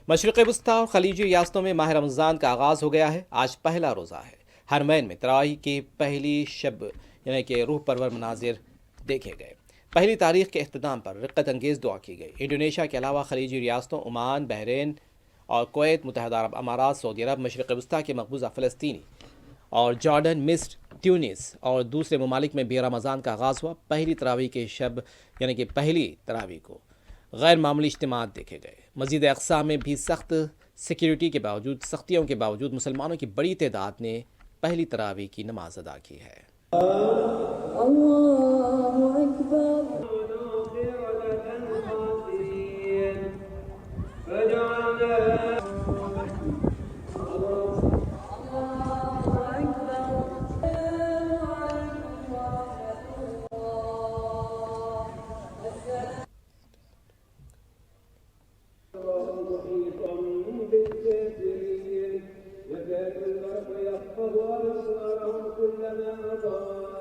मशरिक़ वस्ता और खलीजी रियासतों में माह रमज़ान का आगाज़ हो गया है। आज पहला रोज़ा है। हरमैन में तरावी की पहली शब यानी कि रूह परवर मनाजिर देखे गए। पहली तारीख के अख्ताम पर रिक्कत अंगेज़ दुआ की गई। इंडोनेशिया के अलावा खलीजी रियासतों ओमान, बहरीन और कुवैत, मुत्तहिदा अरब अमारात, सऊदी अरब, मशरिक़ वस्ता के मकबूजा फ़लस्तीनी और जॉर्डन, मिस्र, ट्यूनिस और दूसरे ममालिक में भी रमज़ान का आगाज़ हुआ। पहली तरावी के शब यानी कि पहली तरावी को गैर मामूली इज्तिमात देखे गए। मस्जिद अक़सा में भी सख्तियों के बावजूद मुसलमानों की बड़ी तादाद ने पहली तरावी की नमाज अदा की है। محيط بالكافرين يكاد البرق يخطف أبصارهم كلما أضاء